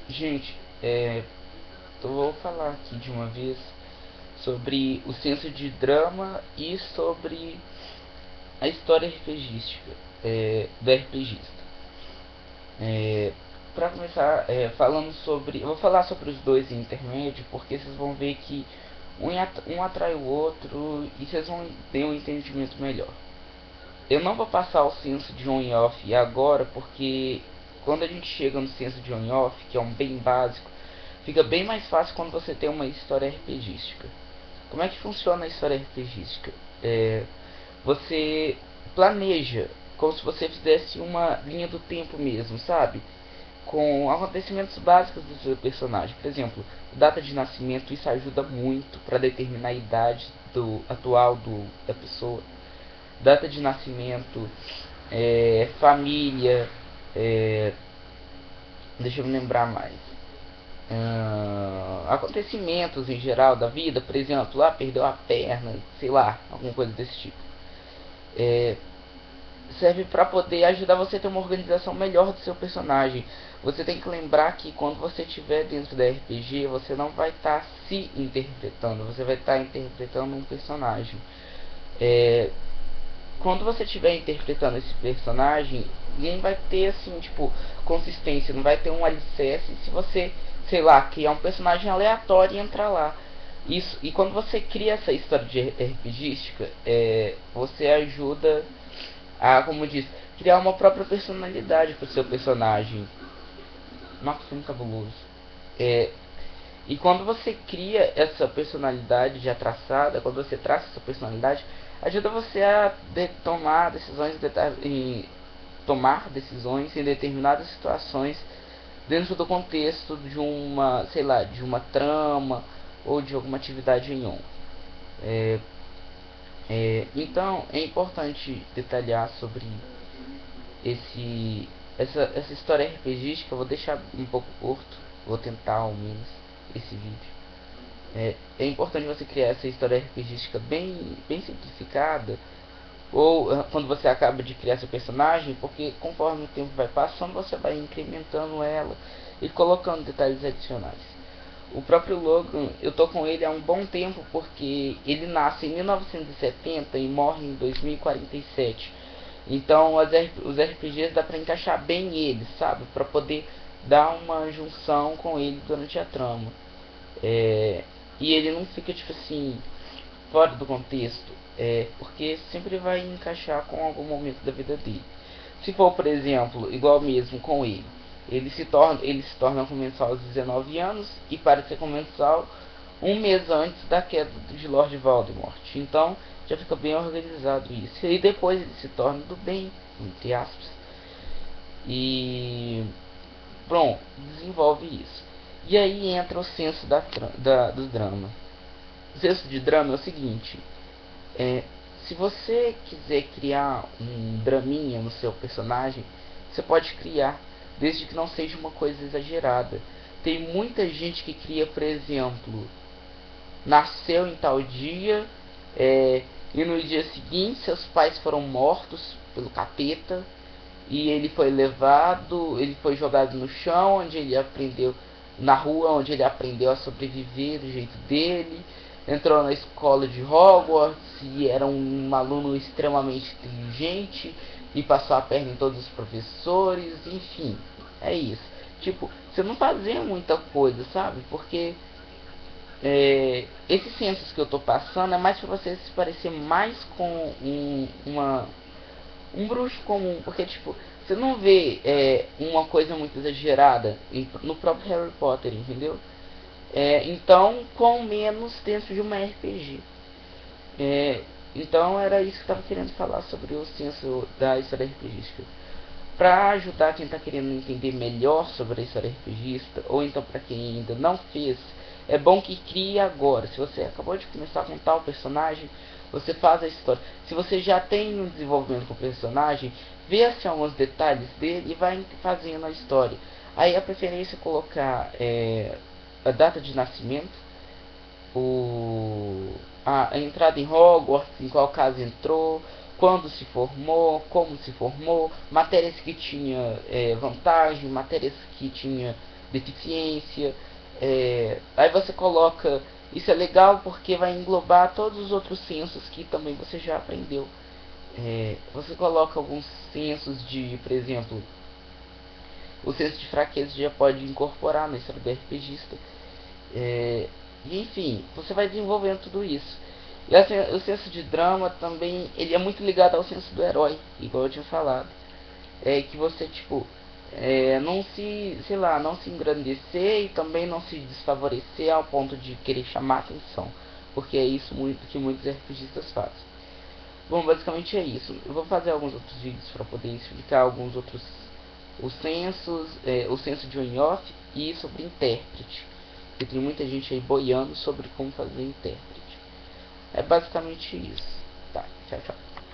Gente, eu vou falar aqui de uma vez sobre o senso de drama e sobre a história RPGística do RPGista. É, para começar, falando sobre. Eu vou falar sobre os dois em intermédio, porque vocês vão ver que um atrai o outro e vocês vão ter um entendimento melhor. Eu não vou passar o senso de on e off agora, porque quando a gente chega no senso de on e off, que é um bem básico, fica bem mais fácil quando você tem uma história RPGística. Como é que funciona a história RPGística? Você planeja como se você fizesse uma linha do tempo mesmo, sabe? Com acontecimentos básicos do seu personagem. Por exemplo, data de nascimento, isso ajuda muito para determinar a idade atual da pessoa. Data de nascimento, família, é, deixa eu me lembrar mais. Acontecimentos em geral da vida, por exemplo, perdeu a perna, sei lá, alguma coisa desse tipo. É, serve para poder ajudar você a ter uma organização melhor do seu personagem. Você tem que lembrar que quando você estiver dentro da RPG, você não vai estar se interpretando, você vai estar interpretando um personagem. É, quando você estiver interpretando esse personagem, não vai ter assim, tipo, consistência, não vai ter um alicerce se você, sei lá, criar um personagem aleatório e entrar lá. Isso, e quando você cria essa história de RPGística, você ajuda a, como diz, criar uma própria personalidade para o seu personagem. Nossa, filme cabuloso. É, e quando você cria essa personalidade já traçada, quando você traça essa personalidade, ajuda você a tomar decisões em determinadas situações dentro do contexto de uma, sei lá, de uma trama ou de alguma atividade em on. É, então é importante detalhar sobre esse essa história RPGística. Eu vou deixar um pouco curto, vou tentar ao menos esse vídeo. É importante você criar essa história RPGística bem simplificada, ou quando você acaba de criar seu personagem, porque conforme o tempo vai passando, você vai incrementando ela e colocando detalhes adicionais. O próprio Logan, eu tô com ele há um bom tempo, porque ele nasce em 1970 e morre em 2047. Então os RPGs dá pra encaixar bem ele, sabe? Pra poder dar uma junção com ele durante a trama. É, e ele não fica tipo assim, fora do contexto, porque sempre vai encaixar com algum momento da vida dele. Se for, por exemplo, igual mesmo com ele, ele se torna comensal aos 19 anos e para ser comensal um mês antes da queda de Lord Voldemort. Então já fica bem organizado isso. E depois ele se torna do bem, entre aspas. E pronto, desenvolve isso. E aí entra o senso do drama. O senso de drama é o seguinte: é, se você quiser criar um draminha no seu personagem, você pode criar, desde que não seja uma coisa exagerada. Tem muita gente que cria, por exemplo, nasceu em tal dia, e no dia seguinte seus pais foram mortos pelo capeta, e ele foi jogado no chão, onde ele aprendeu, na rua onde ele aprendeu a sobreviver do jeito dele, entrou na escola de Hogwarts e era um aluno extremamente inteligente e passou a perna em todos os professores, enfim, é isso. Tipo, você não fazia muita coisa, sabe? Porque esses censos que eu tô passando é mais pra você se parecer mais com um bruxo comum, porque tipo, você não vê uma coisa muito exagerada no próprio Harry Potter, entendeu? Então, com menos dentro de uma RPG. É, então era isso que eu estava querendo falar sobre o senso da história RPGística. Para ajudar quem está querendo entender melhor sobre a história RPGista, ou então para quem ainda não fez, é bom que crie agora. Se você acabou de começar a contar o personagem, você faz a história. Se você já tem um desenvolvimento com o personagem, vê assim, alguns detalhes dele e vai fazendo a história. Aí a preferência é colocar a data de nascimento, a entrada em Hogwarts, em qual casa entrou, quando se formou, como se formou, matérias que tinha vantagem, matérias que tinha deficiência. Aí você coloca, isso é legal porque vai englobar todos os outros censos que também você já aprendeu. Você coloca alguns censos de, por exemplo, o senso de fraqueza já pode incorporar na história do RPGista. E enfim, você vai desenvolvendo tudo isso. E assim, o senso de drama também, ele é muito ligado ao senso do herói, igual eu tinha falado. Que você, tipo, não se, sei lá, não se engrandecer e também não se desfavorecer ao ponto de querer chamar atenção. Porque é isso muito que muitos RPGistas fazem. Bom, basicamente é isso. Eu vou fazer alguns outros vídeos para poder explicar alguns outros os censos, o censo de on-off e sobre intérprete. Porque tem muita gente aí boiando sobre como fazer intérprete. É basicamente isso. Tá, tchau, tchau.